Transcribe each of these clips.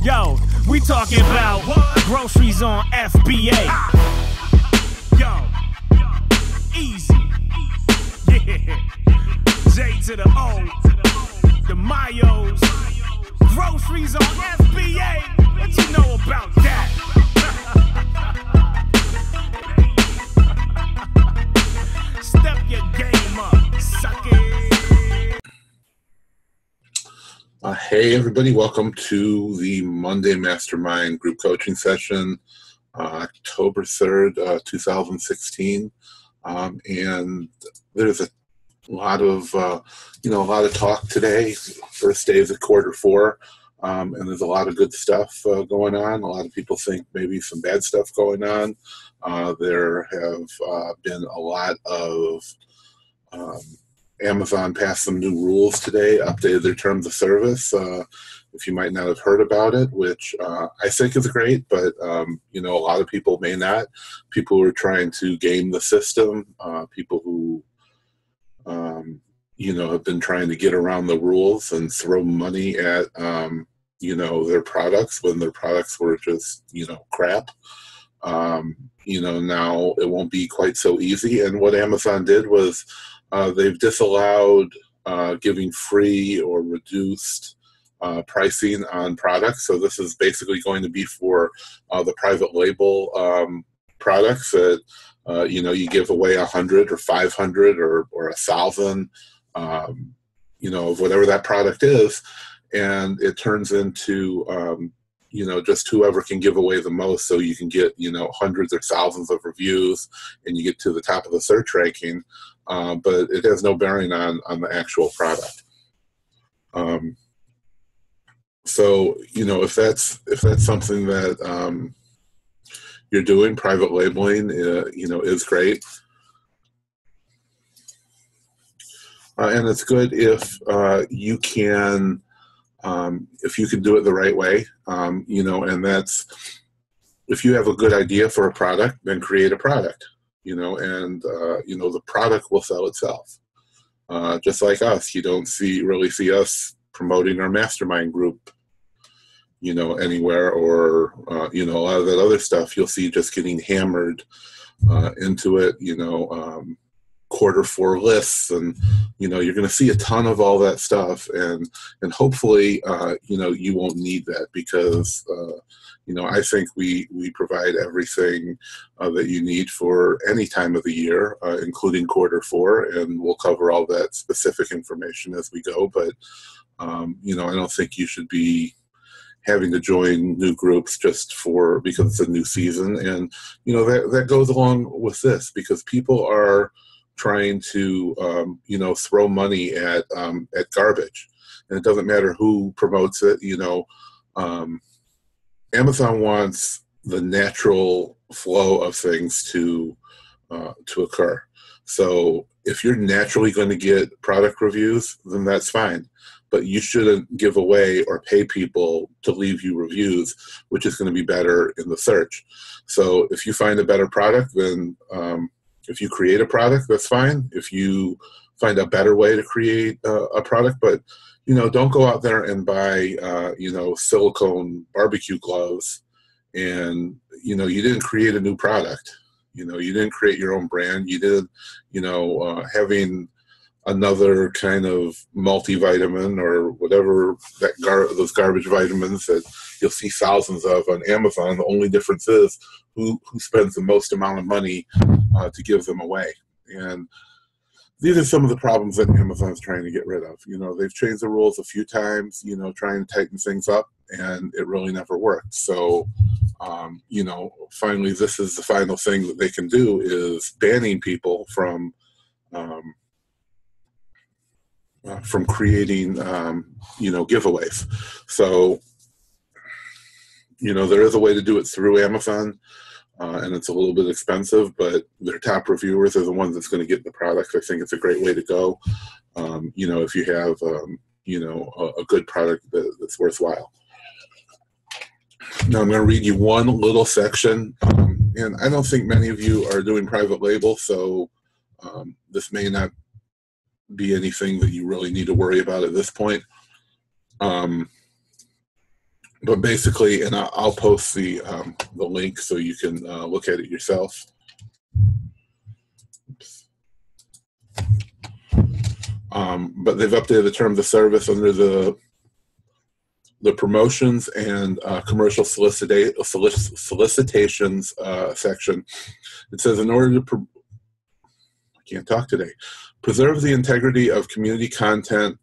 Yo, we talking about groceries on FBA. Yo, easy. Yeah. J to the O, the Mayos. Groceries on FBA. What you know about that? Step your game up, suck it. Hey everybody, welcome to the Monday Mastermind group coaching session, October 3rd, 2016. And there's a lot of talk today, first day of the quarter four, and there's a lot of good stuff going on. A lot of people think maybe some bad stuff going on. There have been a lot of Amazon passed some new rules today, updated their terms of service. If you might not have heard about it, which I think is great, but a lot of people may not. People who are trying to game the system, people who have been trying to get around the rules and throw money at their products when their products were just crap. Now it won't be quite so easy. And what Amazon did was they've disallowed giving free or reduced pricing on products. So this is basically going to be for the private label products that you give away 100 or 500 or 1,000, of whatever that product is, and it turns into just whoever can give away the most. So you can get hundreds or thousands of reviews, and you get to the top of the search ranking. But it has no bearing on the actual product. So if that's something that you're doing, private labeling, is great, and it's good if you can do it the right way. And that's if you have a good idea for a product, then create a product. The product will sell itself. Just like us, you don't really see us promoting our mastermind group, anywhere, or, a lot of that other stuff you'll see just getting hammered into it, quarter four lists, and, you're going to see a ton of all that stuff, and hopefully, you won't need that because, I think we provide everything that you need for any time of the year, including quarter four, and we'll cover all that specific information as we go. But, I don't think you should be having to join new groups just because it's a new season. And, that goes along with this, because people are trying to, throw money at garbage. And it doesn't matter who promotes it, Amazon wants the natural flow of things to occur. So if you're naturally going to get product reviews, then that's fine. But you shouldn't give away or pay people to leave you reviews, which is going to be better in the search. So if you find a better product, then if you create a product, that's fine. If you find a better way to create a product, but don't go out there and buy, silicone barbecue gloves, and, you didn't create a new product. You didn't create your own brand. You did, having another kind of multivitamin or whatever those garbage vitamins that you'll see thousands of on Amazon. The only difference is who spends the most amount of money to give them away. And these are some of the problems that Amazon's trying to get rid of. They've changed the rules a few times, trying to tighten things up, and it really never worked. So, finally, this is the final thing that they can do, is banning people from creating, giveaways. So, there is a way to do it through Amazon. And it's a little bit expensive, but their top reviewers are the ones that's going to get the product. I think it's a great way to go. If you have, a good product that's worthwhile. Now I'm going to read you one little section, and I don't think many of you are doing private label, so this may not be anything that you really need to worry about at this point. But basically, and I'll post the link so you can look at it yourself. Oops. But they've updated the terms of service under the promotions and commercial solicitations section. It says, in order to I can't talk today, preserve the integrity of community content,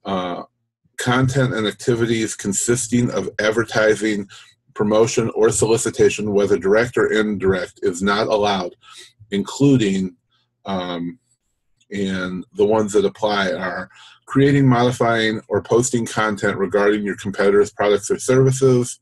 content and activities consisting of advertising, promotion, or solicitation, whether direct or indirect, is not allowed, including, and the ones that apply are creating, modifying, or posting content regarding your competitors' products or services,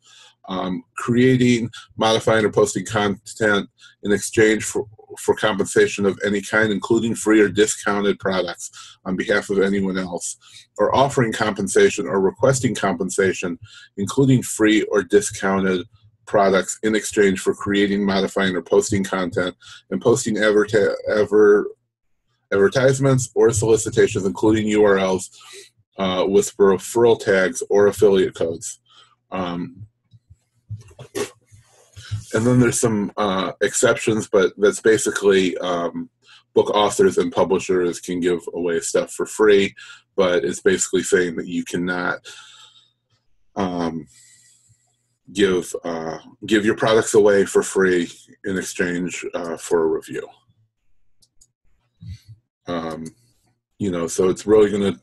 creating, modifying, or posting content in exchange for compensation of any kind, including free or discounted products on behalf of anyone else, or offering compensation or requesting compensation, including free or discounted products in exchange for creating, modifying, or posting content, and posting advertisements or solicitations, including URLs with referral tags or affiliate codes. And then there's some exceptions, but that's basically book authors and publishers can give away stuff for free, but it's basically saying that you cannot give your products away for free in exchange for a review. So it's really going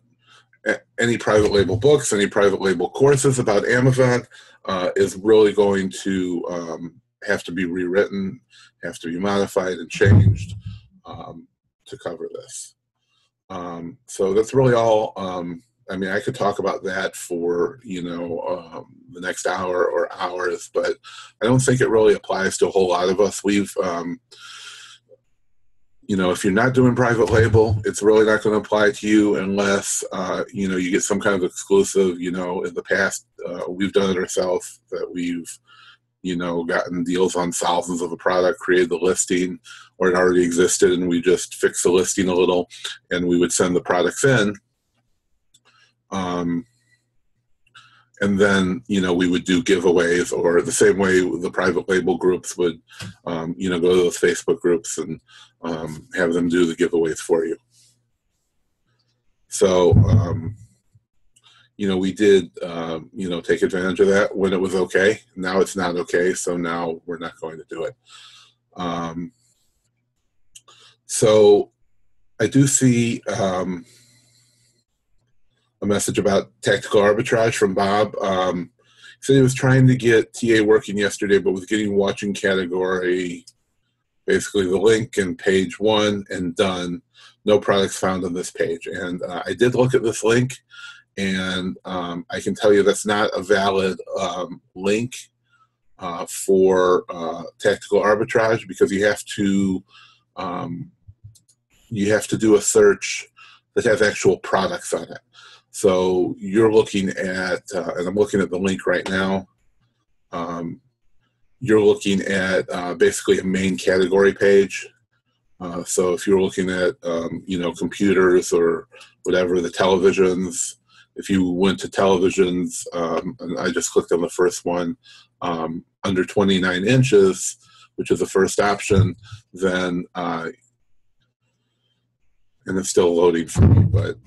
to, any private label books, any private label courses about Amazon is really going to have to be rewritten, have to be modified and changed to cover this. So that's really all. I could talk about that for, the next hour or hours, but I don't think it really applies to a whole lot of us. We've, if you're not doing private label, it's really not going to apply to you unless, you get some kind of exclusive. In the past, we've done it ourselves, that we've, gotten deals on thousands of a product, created the listing, or it already existed, and we just fixed the listing a little, and we would send the products in. And then, we would do giveaways, or the same way the private label groups would, go to those Facebook groups and have them do the giveaways for you. So, we did, take advantage of that when it was okay. Now it's not okay, so now we're not going to do it. So I do see a message about tactical arbitrage from Bob. He said he was trying to get TA working yesterday, but was getting watching category, basically the link and page 1 and done. No products found on this page. And I did look at this link, and I can tell you that's not a valid link for tactical arbitrage, because you have to do a search that has actual products on it. So you're looking at, and I'm looking at the link right now, you're looking at basically a main category page. So if you're looking at, computers or whatever, the televisions, if you went to televisions, and I just clicked on the first one, under 29 inches, which is the first option, then, and it's still loading for me, but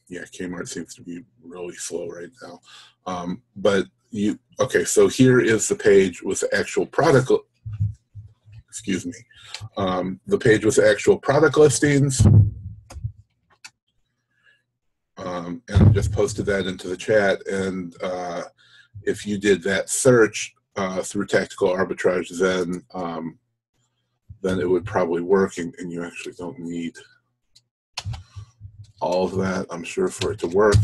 yeah, Kmart seems to be really slow right now. But so here is the page with the actual product, excuse me, the page with the actual product listings. And I just posted that into the chat, and if you did that search through tactical arbitrage, then it would probably work, and you actually don't need all of that, I'm sure, for it to work.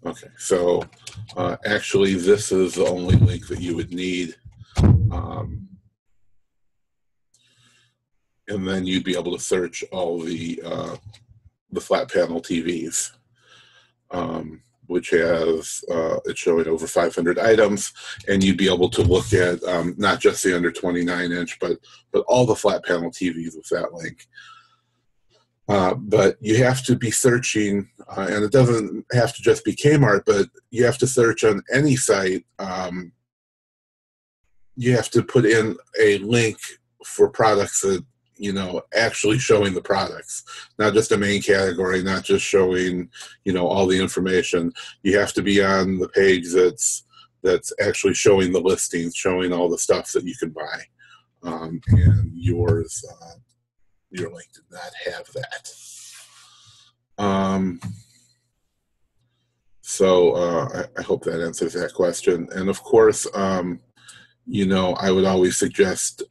Okay, so actually this is the only link that you would need. And then you'd be able to search all the flat panel TVs. which has it's showing over 500 items, and you'd be able to look at not just the under 29-inch, but all the flat panel TVs with that link. But you have to be searching, and it doesn't have to just be Kmart, but you have to search on any site. You have to put in a link for products that, you know, actually showing the products, not just a main category, not just showing, you know, all the information. You have to be on the page that's actually showing the listings, showing all the stuff that you can buy. And your link did not have that. So I hope that answers that question. And of course, you know, I would always suggest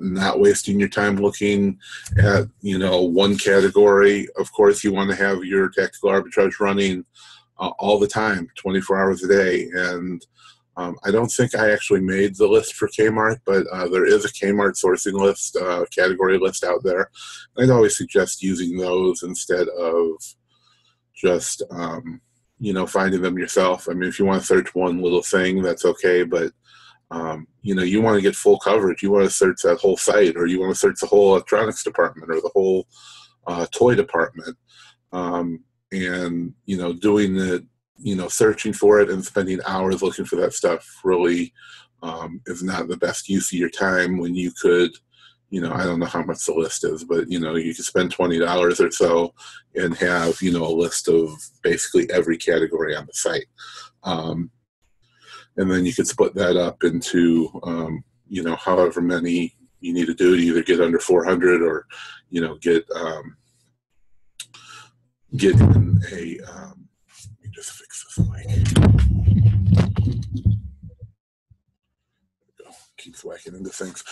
not wasting your time looking at, you know, one category. Of course, you want to have your tactical arbitrage running all the time, 24 hours a day. And I don't think I actually made the list for Kmart, but there is a Kmart sourcing list, category list out there. I'd always suggest using those instead of just, you know, finding them yourself. I mean, if you want to search one little thing, that's okay, but you know, you want to get full coverage. You want to search that whole site, or you want to search the whole electronics department or the whole toy department. And, you know, doing the, you know, searching for it and spending hours looking for that stuff really is not the best use of your time when you could, you know, I don't know how much the list is, but, you know, you could spend $20 or so and have, you know, a list of basically every category on the site. And then you could split that up into, you know, however many you need to do to either get under 400 or, you know, get in a, let me just fix this mic. Keeps whacking into things.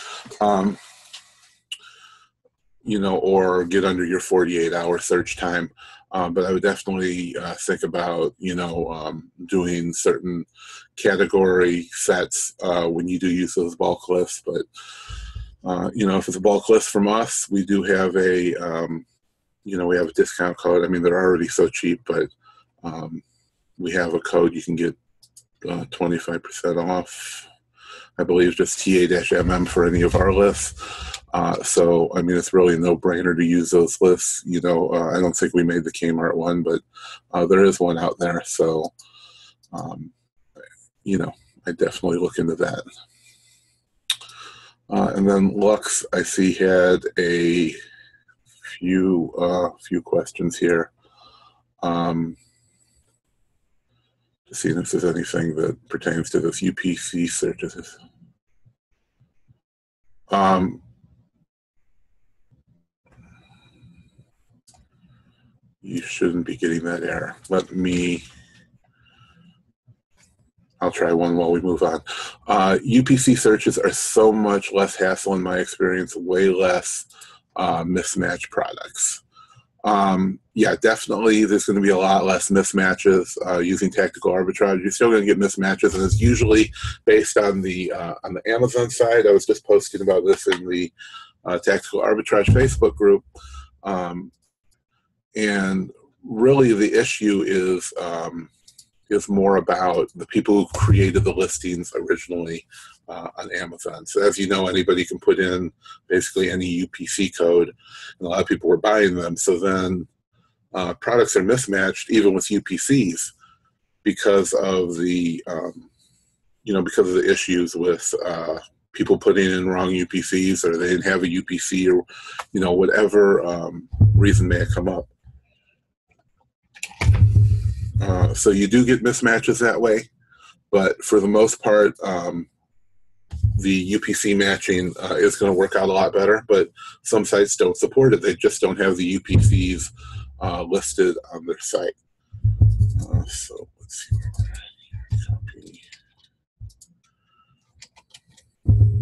You know, or get under your 48-hour search time. But I would definitely think about, you know, doing certain category sets when you do use those bulk lists. But, you know, if it's a bulk list from us, we do have a, you know, we have a discount code. I mean, they're already so cheap, but we have a code you can get 25% off. I believe just TA-MM for any of our lists. So, I mean, it's really a no-brainer to use those lists. You know, I don't think we made the Kmart one, but there is one out there. So, you know, I definitely look into that. And then Lux, I see, had a few questions here. Just seeing if there's anything that pertains to this UPC searches. You shouldn't be getting that error. I'll try one while we move on. UPC searches are so much less hassle in my experience, way less mismatch products. Yeah, definitely there's going to be a lot less mismatches using tactical arbitrage. You're still going to get mismatches, and it's usually based on the Amazon side. I was just posting about this in the Tactical Arbitrage Facebook group. And really the issue is more about the people who created the listings originally on Amazon. So as you know, anybody can put in basically any UPC code, and a lot of people were buying them. So then products are mismatched even with UPCs because of the because of the issues with people putting in wrong UPCs, or they didn't have a UPC, or whatever reason may have come up. So you do get mismatches that way, but for the most part, the UPC matching is going to work out a lot better, but some sites don't support it. They just don't have the UPCs listed on their site. So let's see. Copy. I'm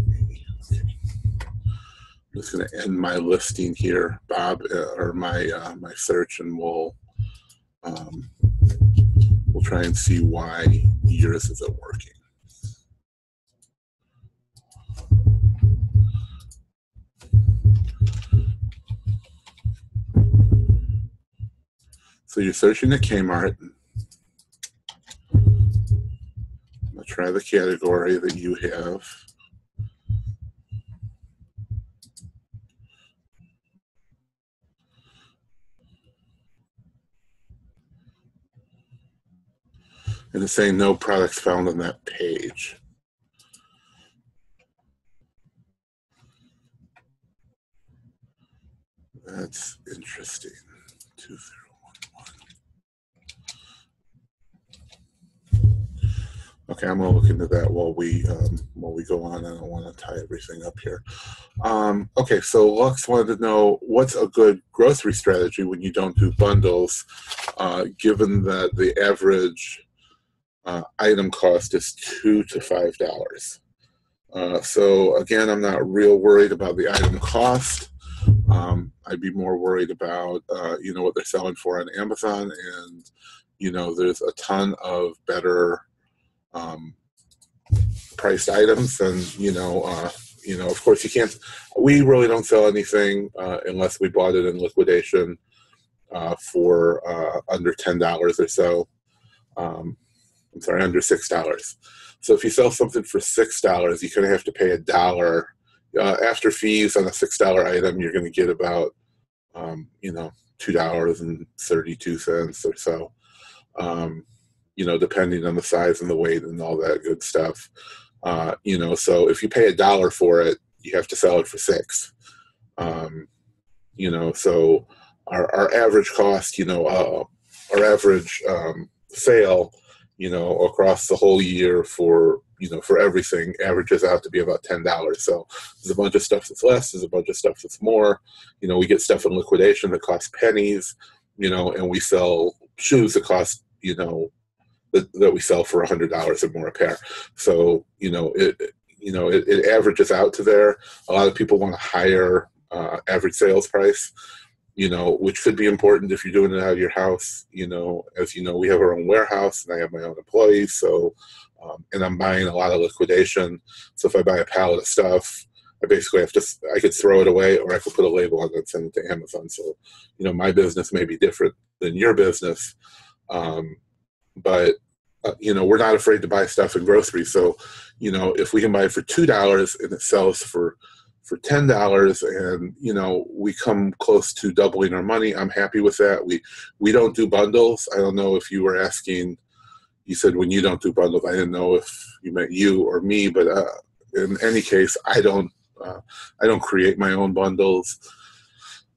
just going to end my listing here, Bob, or my search, and we'll try and see why yours isn't working. So you're searching at Kmart. try the category that you have. And it's saying no products found on that page. That's interesting. 2011. Okay, I'm gonna look into that while we go on. I don't want to tie everything up here. Okay, so Lux wanted to know what's a good grocery strategy when you don't do bundles, given that the average item cost is $2 to $5. So again, I'm not real worried about the item cost. I'd be more worried about what they're selling for on Amazon, and there's a ton of better priced items, and of course you can't. We really don't sell anything unless we bought it in liquidation for under $10 or so. I'm sorry, under $6. So if you sell something for $6, you're going to have to pay $1. After fees on a $6 item, you're going to get about $2.32 or so. Depending on the size and the weight and all that good stuff. So if you pay $1 for it, you have to sell it for $6. So our average cost, our average sale, across the whole year for everything averages out to be about $10. So there's a bunch of stuff that's less, there's a bunch of stuff that's more. We get stuff in liquidation that costs pennies, and we sell shoes that cost, that we sell for $100 or more a pair. So, it averages out to there. A lot of people want a higher average sales price, which could be important if you're doing it out of your house. As we have our own warehouse and I have my own employees. So, and I'm buying a lot of liquidation. So if I buy a pallet of stuff, I basically I could throw it away, or I could put a label on it and send it to Amazon. So, my business may be different than your business. But we're not afraid to buy stuff in groceries. So, if we can buy it for $2 and it sells for $10, and we come close to doubling our money, I'm happy with that. We don't do bundles. I don't know if you were asking. You said when you don't do bundles. I didn't know if you meant you or me, but in any case, I don't create my own bundles.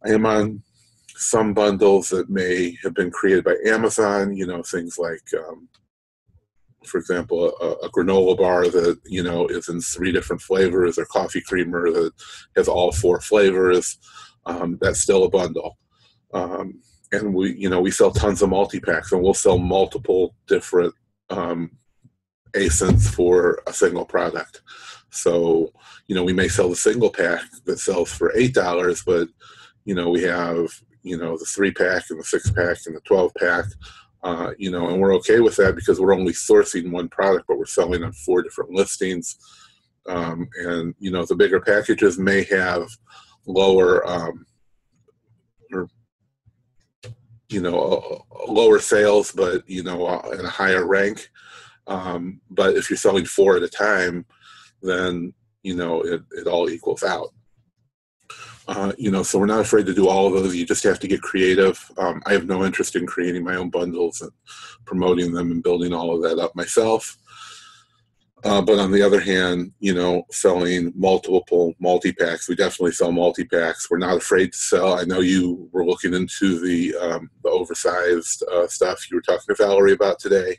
I am on some bundles that may have been created by Amazon. Things like, for example, a granola bar that is in 3 different flavors, or coffee creamer that has all 4 flavors. That's still a bundle. And we sell tons of multi-packs, and we'll sell multiple different ASINs for a single product. So, we may sell the single pack that sells for $8, but, we have, the 3-pack and the 6-pack and the 12-pack, and we're okay with that because we're only sourcing one product, but we're selling on 4 different listings. And, the bigger packages may have lower, lower sales, but, in a higher rank. But if you're selling 4 at a time, then, it all equals out. So we're not afraid to do all of those. You just have to get creative. I have no interest in creating my own bundles and promoting them and building all of that up myself. But on the other hand, selling multiple multi-packs, we definitely sell multi-packs. We're not afraid to sell. I know you were looking into the oversized stuff you were talking to Valerie about today.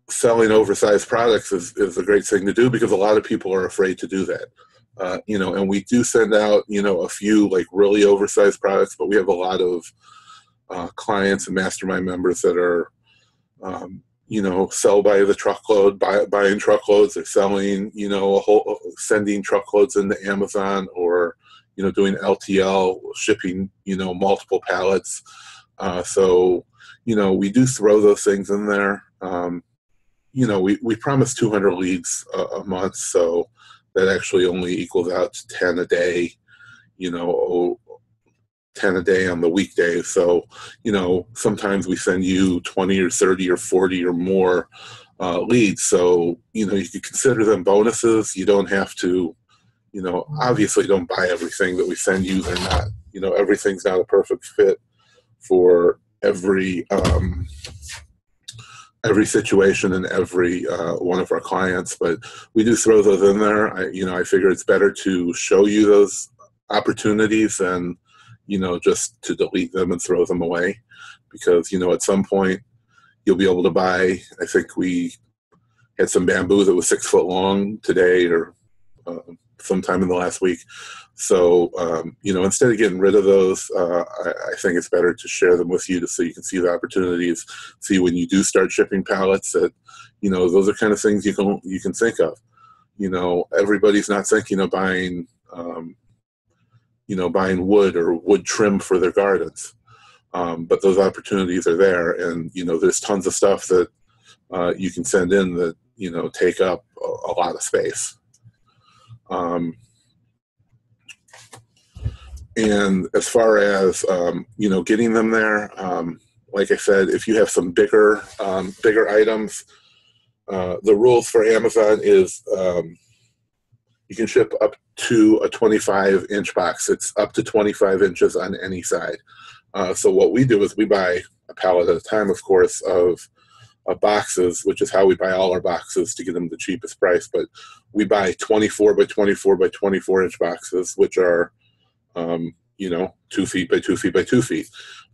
Selling oversized products is a great thing to do because a lot of people are afraid to do that. And we do send out, a few like really oversized products, but we have a lot of clients and Mastermind members that are, sell by the truckload, buying truckloads. They're selling, sending truckloads into Amazon, or, doing LTL, shipping, multiple pallets. So, we do throw those things in there. We promise 200 leads a month, so that actually only equals out to 10 a day, 10 a day on the weekdays. So, you know, sometimes we send you 20 or 30 or 40 or more leads. So, you know, you could consider them bonuses. You don't have to, you know, obviously don't buy everything that we send you. They're not, you know, everything's not a perfect fit for every situation and every one of our clients, but we do throw those in there. I figure it's better to show you those opportunities than, you know, just to delete them and throw them away, because, you know, at some point you'll be able to buy. I think we had some bamboo that was 6 foot long today, or sometime in the last week. So, you know, instead of getting rid of those, I think it's better to share them with you so you can see the opportunities, see when you do start shipping pallets that, you know, those are kind of things you can think of. You know, everybody's not thinking of buying, you know, buying wood or wood trim for their gardens. But those opportunities are there. And, you know, there's tons of stuff that you can send in that, you know, take up a lot of space. And as far as, you know, getting them there, like I said, if you have some bigger items, the rules for Amazon is you can ship up to a 25-inch box. It's up to 25 inches on any side. So what we do is we buy a pallet at a time, of course, of boxes, which is how we buy all our boxes to get them the cheapest price. But we buy 24 by 24 by 24 inch boxes, which are, you know, 2 feet by 2 feet by 2 feet.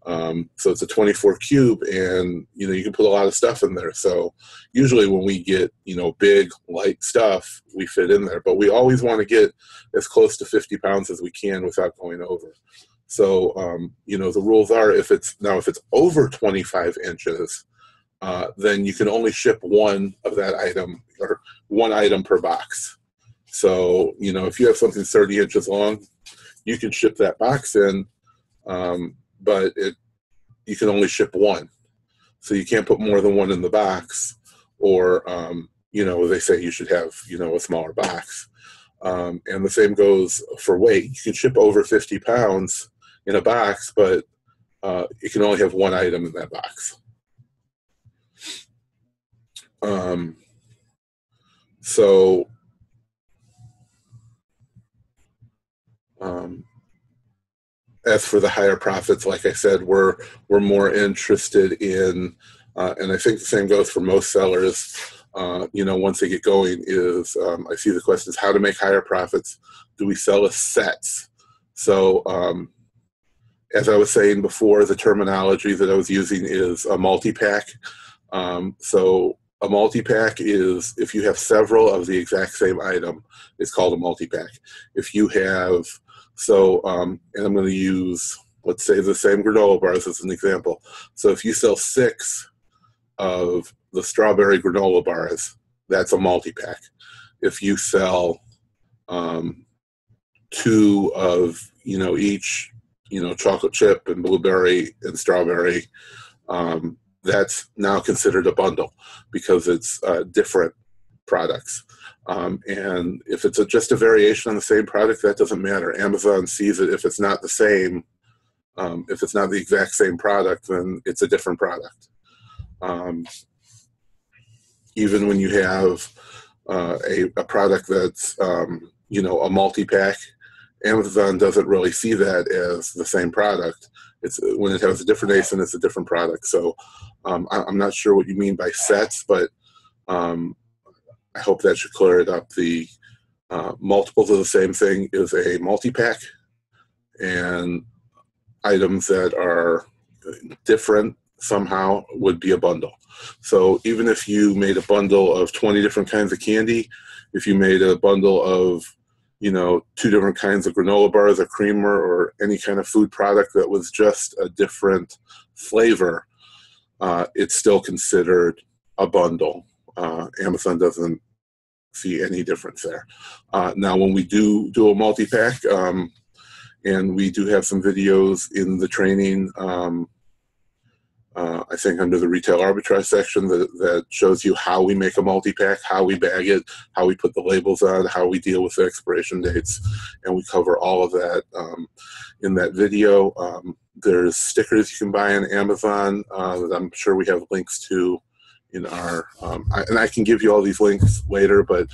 So it's a 24 cube, and, you know, you can put a lot of stuff in there. So usually when we get, you know, big, light stuff, we fit in there. But we always want to get as close to 50 pounds as we can without going over. So, you know, the rules are if it's over 25 inches, then you can only ship one of that item, or one item per box. So, you know, if you have something 30 inches long, you can ship that box in, but you can only ship one. So you can't put more than one in the box, or, you know, they say you should have, you know, a smaller box. And the same goes for weight. You can ship over 50 pounds in a box, but you can only have one item in that box. So, as for the higher profits, like I said, we're more interested in, and I think the same goes for most sellers, you know, once they get going, is I see the question is how to make higher profits. Do we sell as sets? So, as I was saying before, the terminology that I was using is a multi-pack. So a multi-pack is if you have several of the exact same item, it's called a multi-pack. If you have, so, and I'm going to use, let's say, the same granola bars as an example. So if you sell 6 of the strawberry granola bars, that's a multi-pack. If you sell 2 of, you know, each, you know, chocolate chip and blueberry and strawberry, that's now considered a bundle because it's different products. And if it's just a variation on the same product, that doesn't matter. Amazon sees it. If it's not the same, if it's not the exact same product, then it's a different product. Even when you have a product that's, you know, a multi-pack, Amazon doesn't really see that as the same product. It's when it has a different ASIN, it's a different product. So I'm not sure what you mean by sets, but I hope that should clear it up. The multiples of the same thing is a multi-pack, and items that are different somehow would be a bundle. So even if you made a bundle of 20 different kinds of candy, if you made a bundle of, you know, 2 different kinds of granola bars or creamer or any kind of food product that was just a different flavor, it's still considered a bundle. Amazon doesn't see any difference there. Now, when we do a multi-pack, and we do have some videos in the training, I think under the retail arbitrage section that shows you how we make a multi-pack, how we bag it, how we put the labels on, how we deal with the expiration dates, and we cover all of that in that video. There's stickers you can buy on Amazon that I'm sure we have links to in our, and I can give you all these links later, but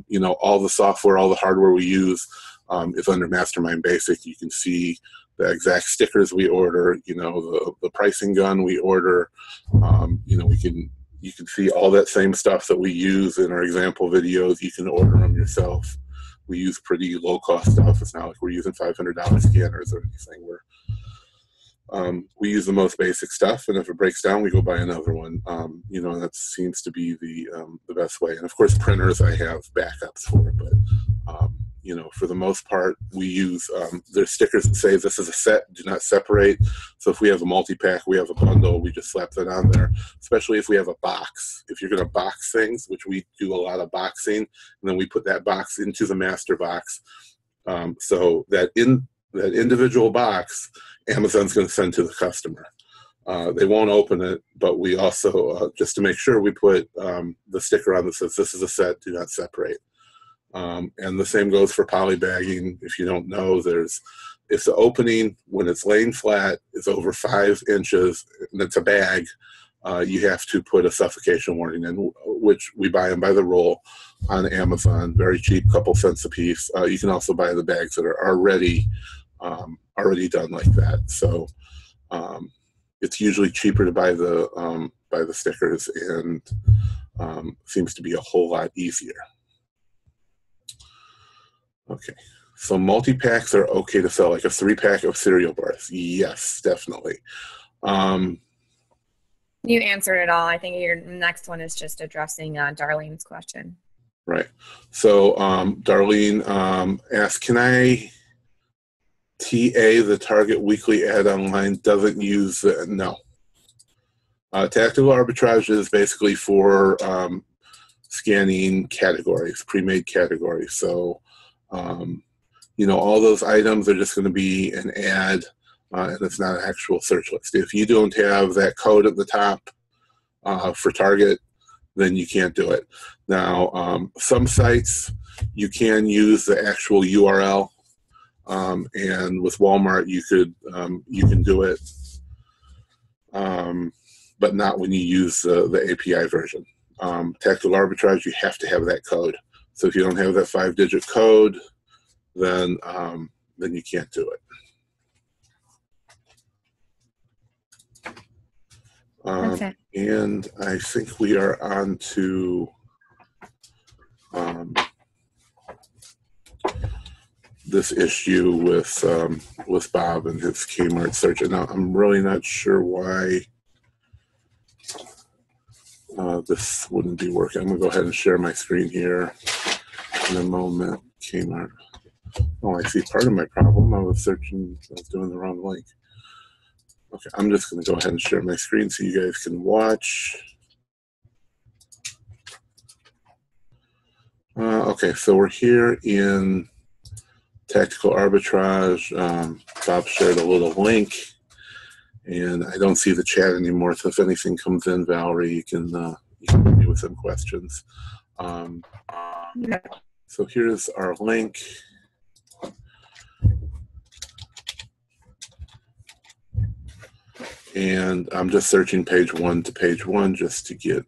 you know, all the software, all the hardware we use is under Mastermind Basic. You can see the exact stickers we order, you know, the pricing gun we order. You know, you can see all that same stuff that we use in our example videos. You can order them yourself. We use pretty low cost stuff. It's not like we're using $500 scanners or anything. We use the most basic stuff, and if it breaks down, we go buy another one. You know, that seems to be the best way. And of course, printers I have backups for, but you know, for the most part, we use there's stickers that say this is a set, do not separate. So if we have a multi-pack, we have a bundle, we just slap that on there. Especially if we have a box. If you're going to box things, which we do a lot of boxing, and then we put that box into the master box. So that individual box, Amazon's going to send to the customer. They won't open it, but we also, just to make sure, we put the sticker on that says this is a set, do not separate. And the same goes for poly bagging. If you don't know, if the opening, when it's laying flat, is over 5 inches, and it's a bag, you have to put a suffocation warning in, which we buy them by the roll on Amazon, very cheap, couple cents a piece. You can also buy the bags that are already done like that. So it's usually cheaper to buy the stickers, and seems to be a whole lot easier. Okay, so multi-packs are okay to sell, like a 3-pack of cereal bars. Yes, definitely. You answered it all. I think your next one is just addressing Darlene's question. Right. So Darlene asked, can I TA the Target weekly ad online? Doesn't use no. Tactical arbitrage is basically for scanning categories, pre-made categories. So you know, all those items are just going to be an ad, and it's not an actual search list. If you don't have that code at the top for Target, then you can't do it. Now, some sites you can use the actual URL, and with Walmart you can do it, but not when you use the API version. Tactical arbitrage, you have to have that code. So if you don't have that 5-digit code, then you can't do it. Okay. And I think we are on to this issue with Bob and his Kmart search. And I'm really not sure why this wouldn't be working. I'm gonna go ahead and share my screen here in a moment. Kmart. Oh, I see part of my problem. I was doing the wrong link. Okay, I'm just gonna go ahead and share my screen so you guys can watch. Okay, so we're here in Tactical Arbitrage. Bob shared a little link, and I don't see the chat anymore. So if anything comes in, Valerie, you can hit me with some questions. So here's our link. And I'm just searching page 1 to page 1 just to get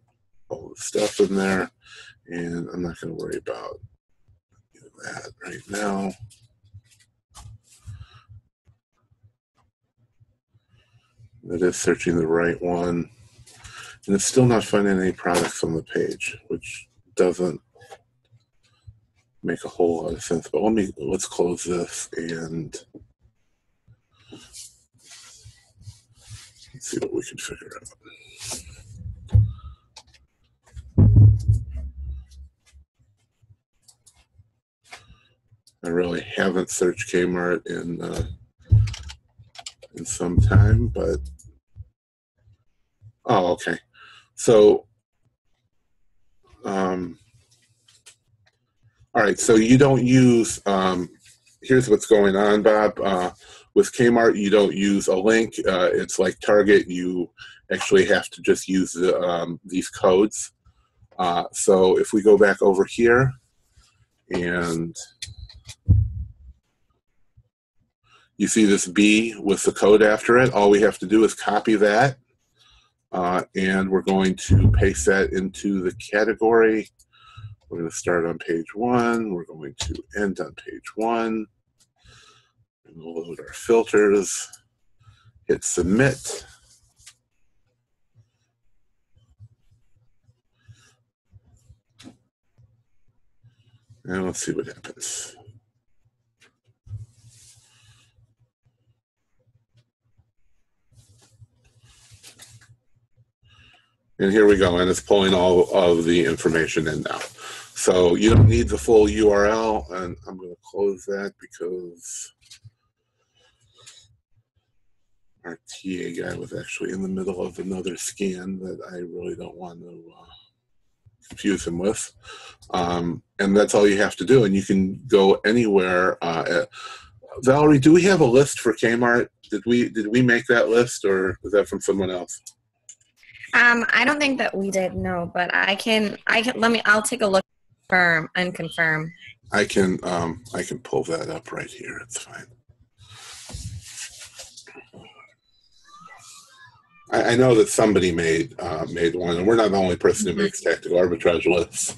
all the stuff in there. And I'm not going to worry about that right now. It is searching the right one. And it's still not finding any products on the page, which doesn't make a whole lot of sense. But let's close this and let's see what we can figure out. I really haven't searched Kmart in some time, but oh, okay. So, all right. So you don't use. Here's what's going on, Bob. With Kmart, you don't use a link. It's like Target. You actually have to just use these codes. So if we go back over here and you see this B with the code after it, all we have to do is copy that, and we're going to paste that into the category. We're going to start on page 1. We're going to end on page 1. And we'll load our filters, hit submit. And let's see what happens. And here we go, and it's pulling all of the information in now. So you don't need the full URL, and I'm going to close that because our TA guy was actually in the middle of another scan that I really don't want to confuse him with. And that's all you have to do, and you can go anywhere. Valerie, do we have a list for Kmart? Did we make that list, or was that from someone else? I don't think that we did, no, but I'll take a look and confirm. I can pull that up right here. It's fine. I know that somebody made one, and we're not the only person who makes tactical arbitrage lists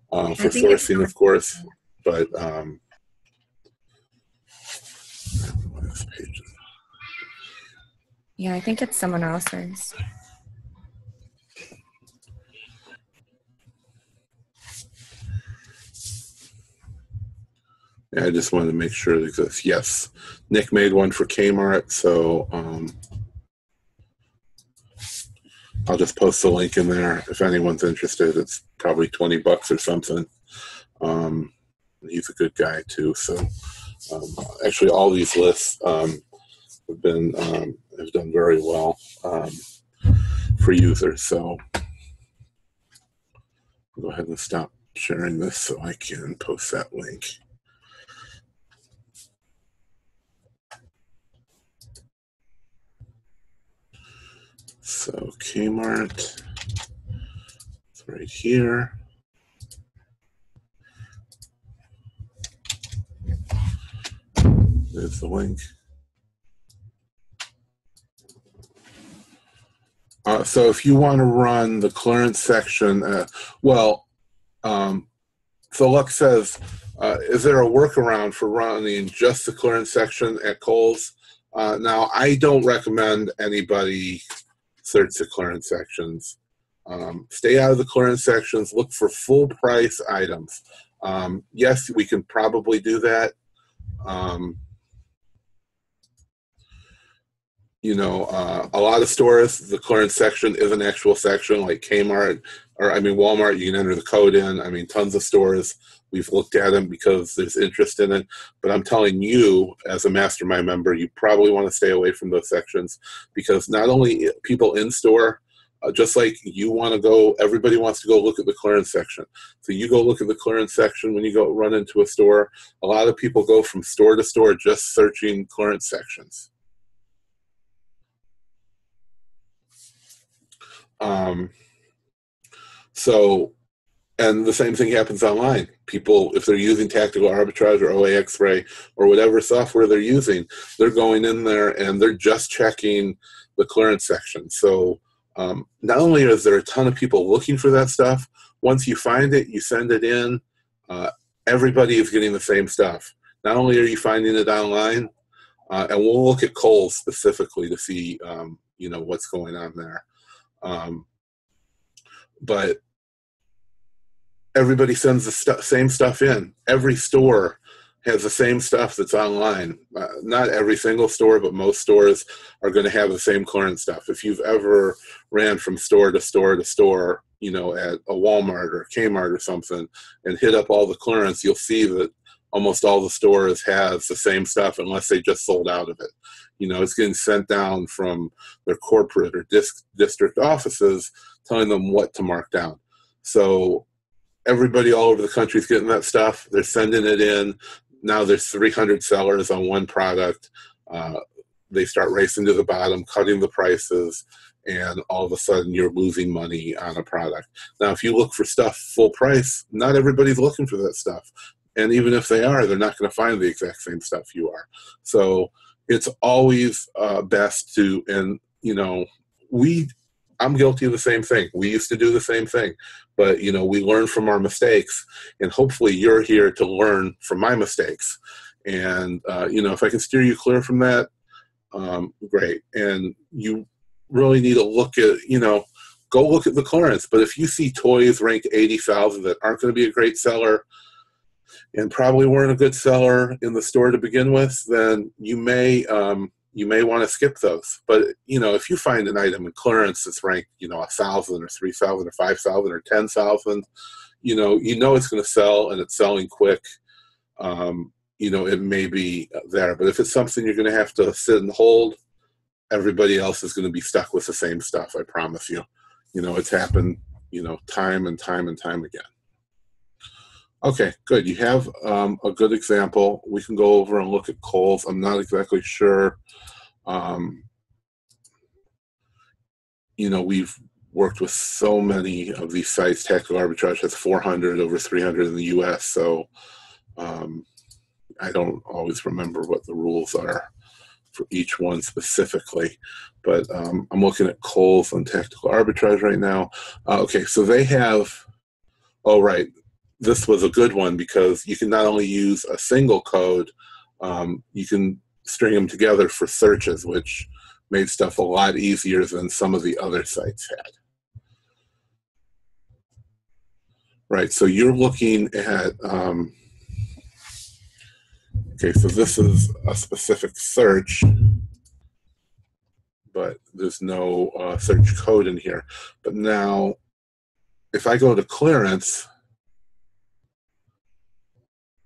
for sourcing, of course. But yeah, I think it's someone else's. Yeah, I just wanted to make sure it exists. Yes, Nick made one for Kmart, so I'll just post the link in there if anyone's interested. It's probably $20 or something. He's a good guy too. So actually, all these lists have done very well for users. So I'll go ahead and stop sharing this so I can post that link. So Kmart, it's right here. There's the link. So if you want to run the clearance section, so Luck says, is there a workaround for running just the clearance section at Kohl's? Now, I don't recommend anybody search the clearance sections. Stay out of the clearance sections. Look for full price items. Yes, we can probably do that. A lot of stores, the clearance section is an actual section, like Kmart, Walmart, you can enter the code in. Tons of stores, we've looked at them because there's interest in it. But I'm telling you, as a Mastermind member, you probably want to stay away from those sections, because not only people in store, just like you want to go, everybody wants to go look at the clearance section. So you go look at the clearance section when you go run into a store. A lot of people go from store to store just searching clearance sections. And the same thing happens online. People, if they're using tactical arbitrage or OA X-ray or whatever software they're using, they're going in there and they're just checking the clearance section. So not only is there a ton of people looking for that stuff, once you find it, you send it in, everybody is getting the same stuff. Not only are you finding it online, and we'll look at Kohl's specifically to see what's going on there. But everybody sends the same stuff in. Every store has the same stuff that's online. Not every single store, but most stores are going to have the same clearance stuff. If you've ever ran from store to store to store, at a Walmart or Kmart or something, and hit up all the clearance, you'll see that almost all the stores has the same stuff unless they just sold out of it. It's getting sent down from their corporate or district offices telling them what to mark down. So everybody all over the country is getting that stuff. They're sending it in. Now there's 300 sellers on one product. they start racing to the bottom, cutting the prices, and all of a sudden you're losing money on a product. Now, if you look for stuff full price, not everybody's looking for that stuff. And even if they are, they're not going to find the exact same stuff you are. So it's always best to, and you know, I'm guilty of the same thing. We used to do the same thing, but you know, we learn from our mistakes, and hopefully you're here to learn from my mistakes. And you know, if I can steer you clear from that, great. And you really need to look at, you know, go look at the clearance. But if you see toys ranked 80,000 that aren't going to be a great seller and probably weren't a good seller in the store to begin with, then you may want to skip those. But you know, if you find an item in clearance that's ranked, you know, 1,000 or 3,000 or 5,000 or 10,000, you know it's going to sell and it's selling quick. You know, it may be there. But if it's something you're going to have to sit and hold, everybody else is going to be stuck with the same stuff. I promise you. You know, it's happened, you know, time and time and time again. Okay, good. You have a good example. We can go over and look at Kohl's. I'm not exactly sure. You know, we've worked with so many of these sites. Tactical Arbitrage has 400, over 300 in the U.S., so I don't always remember what the rules are for each one specifically, but I'm looking at Kohl's on Tactical Arbitrage right now. Okay, so they have, oh right, this was a good one because you can not only use a single code, you can string them together for searches, which made stuff a lot easier than some of the other sites had. Right, so you're looking at, okay, so this is a specific search, but there's no search code in here. But now, if I go to clearance,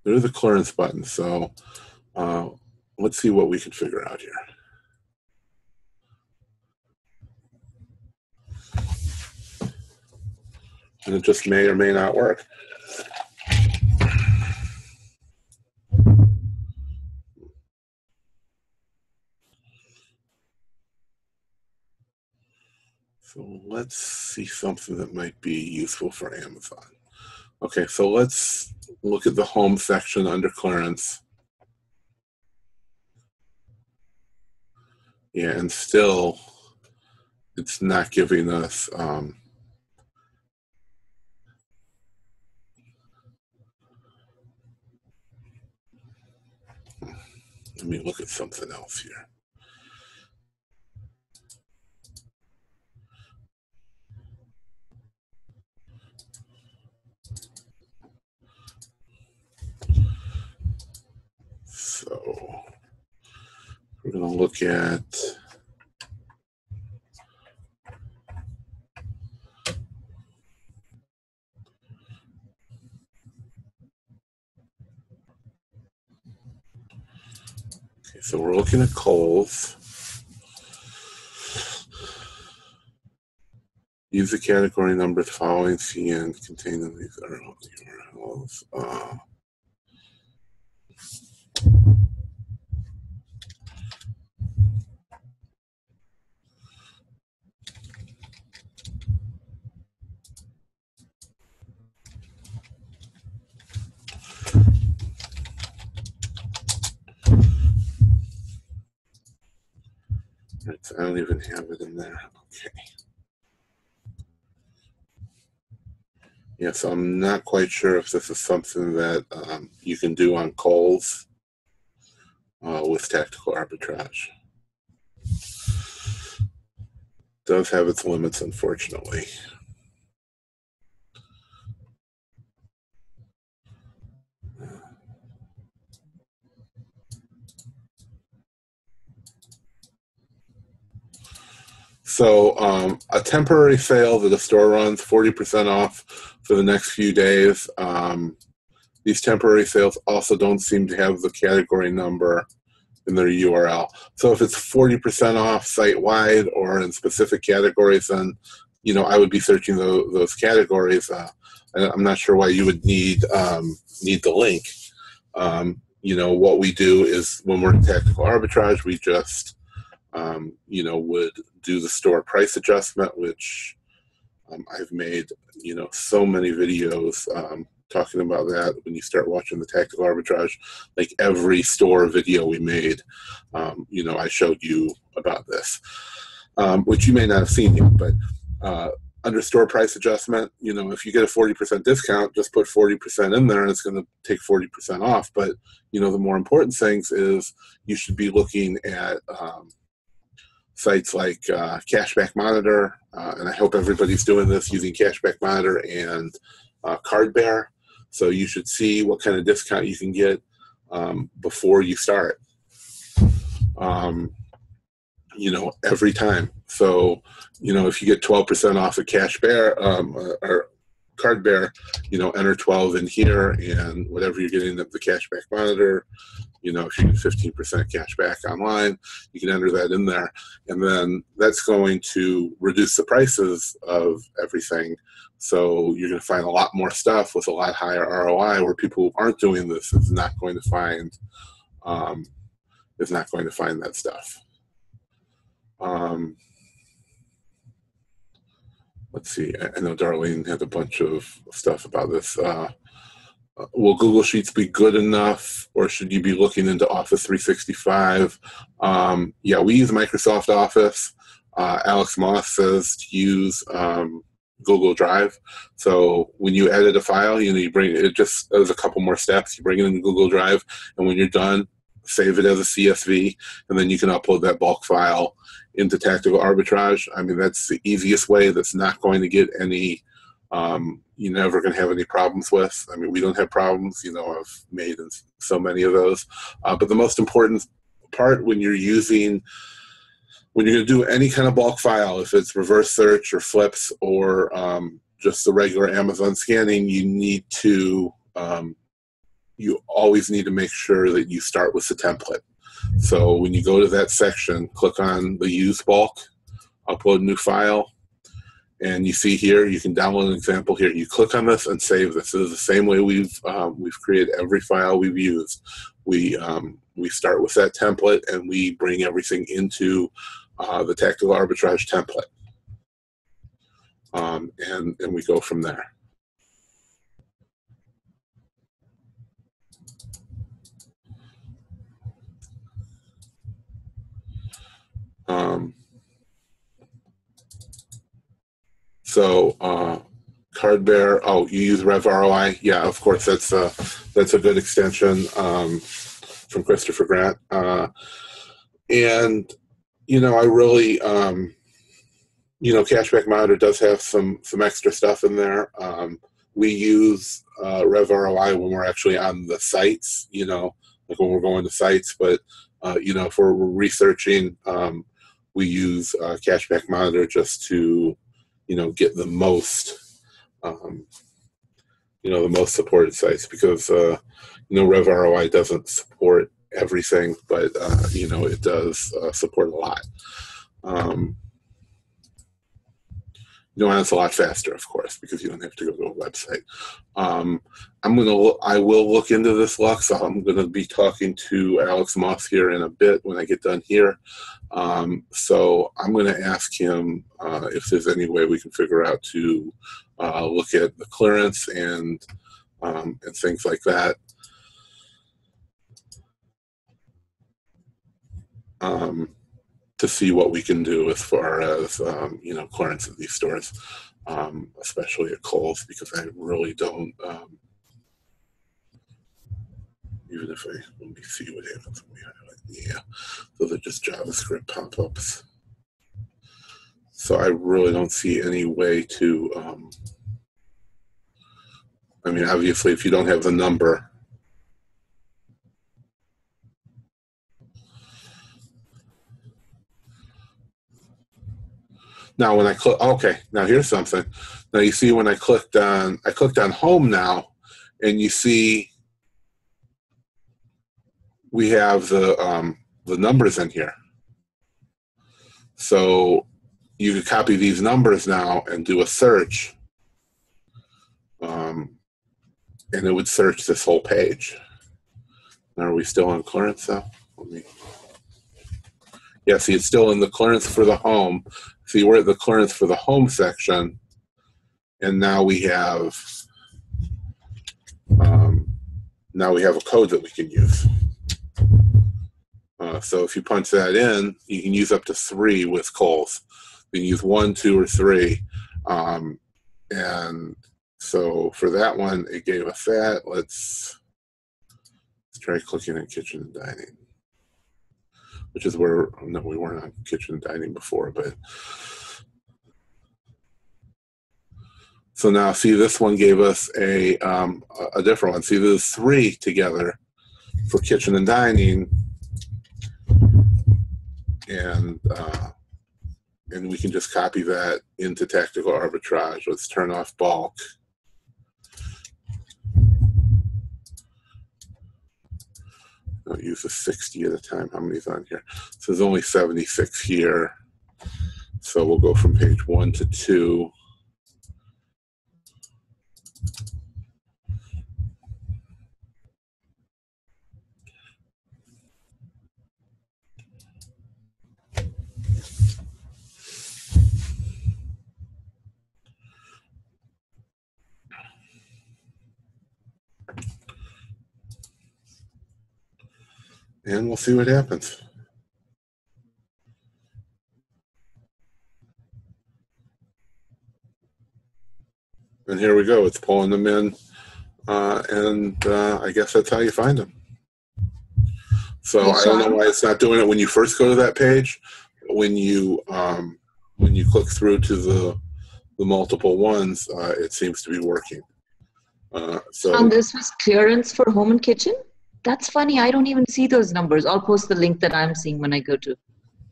there's a clearance button. So let's see what we can figure out here. And it just may or may not work. So let's see something that might be useful for Amazon. Okay, so let's look at the home section under clearance. Yeah, and still it's not giving us let me look at something else here. So we're going to look at so we're looking at Kohl's. Use the category number following CN containing these URLs. Right, so I don't even have it in there. Okay. Yeah, so I'm not quite sure if this is something that you can do on Kohl's with Tactical Arbitrage. It does have its limits, unfortunately. So a temporary sale that a store runs, 40% off for the next few days. These temporary sales also don't seem to have the category number in their URL. So if it's 40% off site-wide or in specific categories, then you know I would be searching those categories. I'm not sure why you would need the link. what we do is when we're in tactical arbitrage, we just, would do the store price adjustment, which I've made, so many videos talking about that. When you start watching the tactical arbitrage, like every store video we made, I showed you about this, which you may not have seen yet, but under store price adjustment, if you get a 40% discount, just put 40% in there and it's going to take 40% off. But, the more important things is you should be looking at sites like Cashback Monitor, and I hope everybody's doing this using Cashback Monitor and Card Bear. So you should see what kind of discount you can get before you start, every time. So, if you get 12% off of Cash Bear or Card Bear, enter 12 in here, and whatever you're getting at the Cashback Monitor, if you get 15% cash back online, you can enter that in there. And then that's going to reduce the prices of everything. So you're going to find a lot more stuff with a lot higher ROI, where people who aren't doing this is not going to find that stuff. Let's see. I know Darlene had a bunch of stuff about this. Will Google Sheets be good enough, or should you be looking into Office 365? Yeah, we use Microsoft Office. Alex Moss says to use Google Drive. So when you edit a file, you bring it, just there's a couple more steps. You bring it into Google Drive, and when you're done, save it as a CSV, and then you can upload that bulk file into Tactical Arbitrage. I mean, that's the easiest way. That's not going to get any, you're never going to have any problems with. I mean, we don't have problems. I've made so many of those. But the most important part when you're going to do any kind of bulk file, if it's reverse search or flips or just the regular Amazon scanning, you always need to make sure that you start with the template. So when you go to that section, click on the use bulk, upload new file, and you see here, you can download an example here. You click on this and save this. This is the same way we've created every file we've used. We start with that template, and we bring everything into the Tactical Arbitrage template, and we go from there. Card Bear. Oh, you use Rev ROI? Yeah, of course. That's a good extension from Christopher Grant. And I really, Cashback Monitor does have some extra stuff in there. We use Rev ROI when we're actually on the sites. Like when we're going to sites, but if we're researching, we use Cashback Monitor just to, get the most, the most supported sites, because, Rev ROI doesn't support everything, but, it does support a lot. And it's a lot faster, of course, because you don't have to go to a website. I will look into this, Lux. I'm going to be talking to Alex Moss here in a bit when I get done here. So I'm going to ask him if there's any way we can figure out to look at the clearance and things like that. To see what we can do as far as clearance of these stores, especially at Kohl's, because I really don't. Even if let me see what happens when we highlight. Yeah, those are just JavaScript pop-ups. So I really don't see any way to. I mean, obviously, if you don't have the number. Now, when I click, okay, now here's something. Now you see when I clicked on home now, and you see we have the numbers in here. So you could copy these numbers now and do a search, and it would search this whole page. Are we still on clearance though? Yeah, see, it's still in the clearance for the home. See, we're at the clearance for the home section, and now we have a code that we can use. So if you punch that in, you can use up to 3 with Kohl's. You can use 1, 2, or 3. And so for that one, it gave us that. Let's try clicking at kitchen and dining, which is where, no, we weren't on kitchen and dining before, but. So now see, this one gave us a different one. See, there's 3 together for kitchen and dining. And we can just copy that into tactical arbitrage. Let's turn off bulk. I'll use the 60 at a time. How many's on here? So there's only 76 here. So we'll go from page 1 to 2. And we'll see what happens. And here we go. It's pulling them in. I guess that's how you find them. So I don't know why it's not doing it when you first go to that page. When you click through to the multiple ones, it seems to be working. And this was clearance for home and kitchen? That's funny. I don't even see those numbers. I'll post the link that I'm seeing when I go to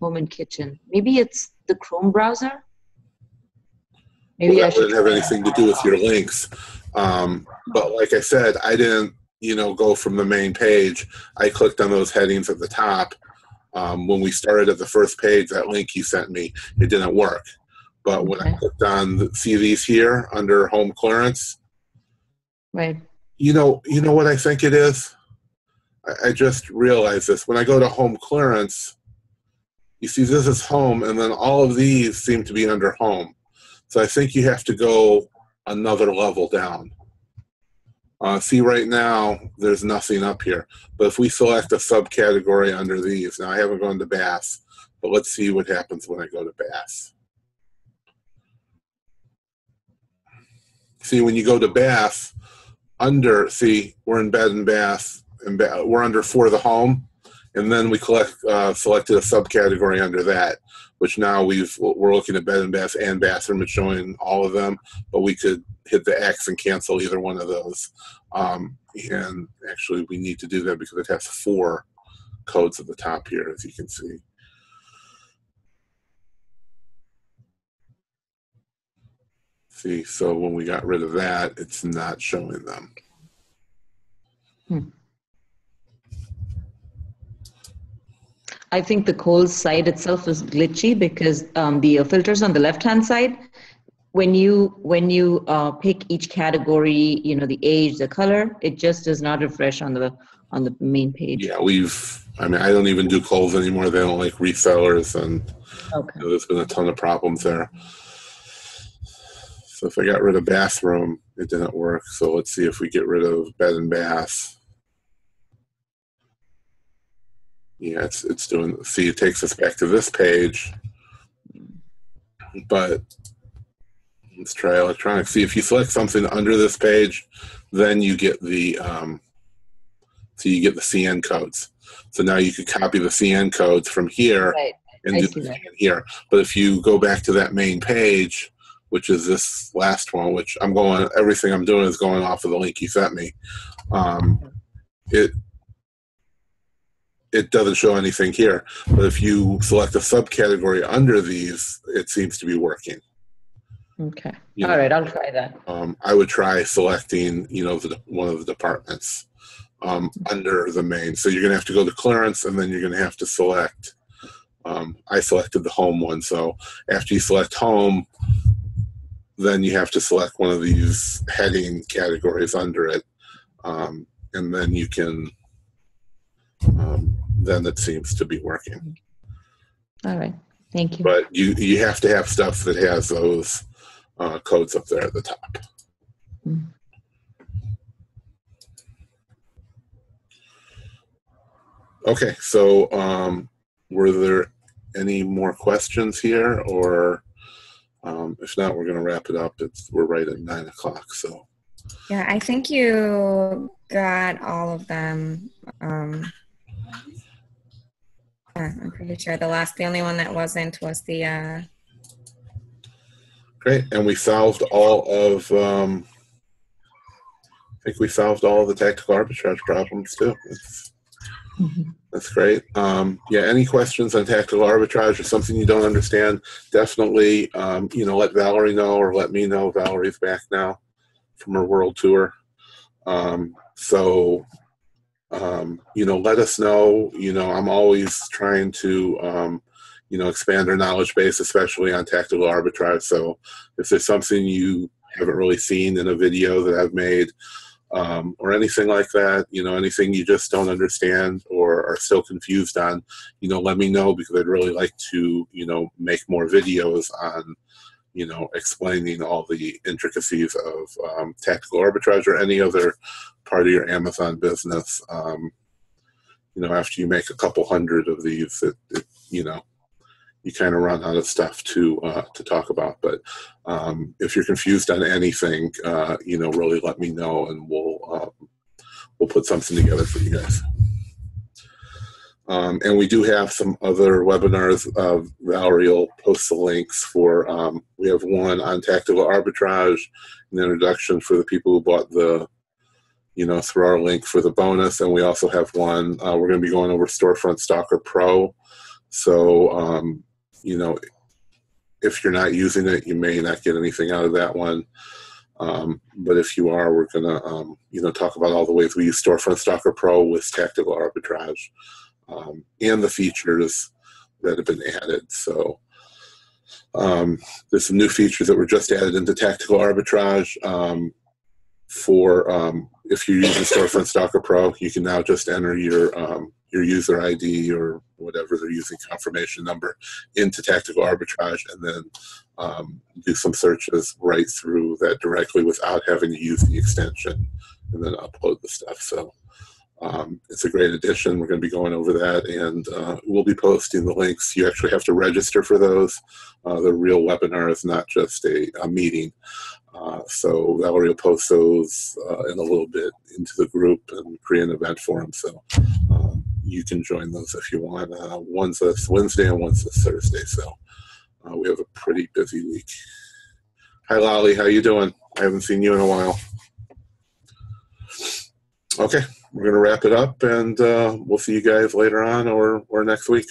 home and kitchen. Maybe it's the Chrome browser? Maybe well, that wouldn't have anything to do with your links. But like I said, I didn't, go from the main page. I clicked on those headings at the top. When we started at the first page, that link you sent me, it didn't work. But when I clicked on, see these here under home clearance? Right. You know what I think it is? I just realized this. When I go to home clearance, you see this is home, and then all of these seem to be under home. So I think you have to go another level down. See, right now, there's nothing up here. But if we select a subcategory under these, now I haven't gone to bath, but let's see what happens when I go to bath. See, when you go to bath, we're in bed and bath, and we're under for the home, and then we selected a subcategory under that, which now we're looking at bed and bath and bathroom. It's showing all of them, but we could hit the X and cancel either one of those. And actually, we need to do that because it has 4 codes at the top here, as you can see. See, so when we got rid of that, it's not showing them. I think the Kohl's site itself is glitchy because the filters on the left-hand side, when you pick each category, the age, the color, it just does not refresh on the main page. Yeah, I don't even do Kohl's anymore. They don't like resellers, and there's been a ton of problems there. So if I got rid of bathroom, it didn't work. So let's see if we get rid of bed and bath. Yeah, it's doing. See, it takes us back to this page. But let's try electronic. See, if you select something under this page, then you get the CN codes. So now you could copy the CN codes from here and do the CN here. But if you go back to that main page, which is this last one, which everything I'm doing is going off of the link you sent me. It doesn't show anything here, but if you select a subcategory under these, it seems to be working. Okay. All right, I'll try that. I would try selecting, one of the departments under the main. So you're going to have to go to clearance, and then you're going to have to select. I selected the home one, so after you select home, then you have to select one of these heading categories under it, and then you can then it seems to be working. All right. Thank you. But you have to have stuff that has those codes up there at the top. Mm. Okay, so were there any more questions here, or if not, we're going to wrap it up. We're right at 9 o'clock. So Yeah, I think you got all of them. I'm pretty sure the only one that wasn't was the. great, and we solved all of. I think we solved all of the tactical arbitrage problems too. That's great. Yeah, any questions on tactical arbitrage or something you don't understand, definitely, let Valerie know or let me know. Valerie's back now from her world tour. Let us know. I'm always trying to, expand our knowledge base, especially on tactical arbitrage. So if there's something you haven't really seen in a video that I've made, or anything like that, anything you just don't understand or are still confused on, let me know, because I'd really like to, make more videos on, explaining all the intricacies of tactical arbitrage or any other part of your Amazon business. After you make a couple hundred of these, you kind of run out of stuff to talk about. But if you're confused on anything, really let me know, and we'll put something together for you guys. And we do have some other webinars. Valerie will post the links for. We have one on tactical arbitrage, an introduction for the people who bought the, through our link for the bonus, and we also have one. We're going to be going over Storefront Stalker Pro. So, if you're not using it, you may not get anything out of that one. But if you are, we're going to, talk about all the ways we use Storefront Stalker Pro with tactical arbitrage, and the features that have been added. So there's some new features that were just added into tactical arbitrage. If you're using Storefront Stalker Pro, you can now just enter your user ID or whatever they're using, confirmation number, into tactical arbitrage, and then do some searches right through that directly without having to use the extension, and then upload the stuff. So it's a great addition. We're going to be going over that, and we'll be posting the links. You actually have to register for those. The real webinar is not just a meeting. So Valerie will post those in a little bit into the group and create an event for them. So you can join those if you want. One's this Wednesday and one's this Thursday. So we have a pretty busy week. Hi, Lolly. How you doing? I haven't seen you in a while. Okay, we're going to wrap it up, and we'll see you guys later on or next week.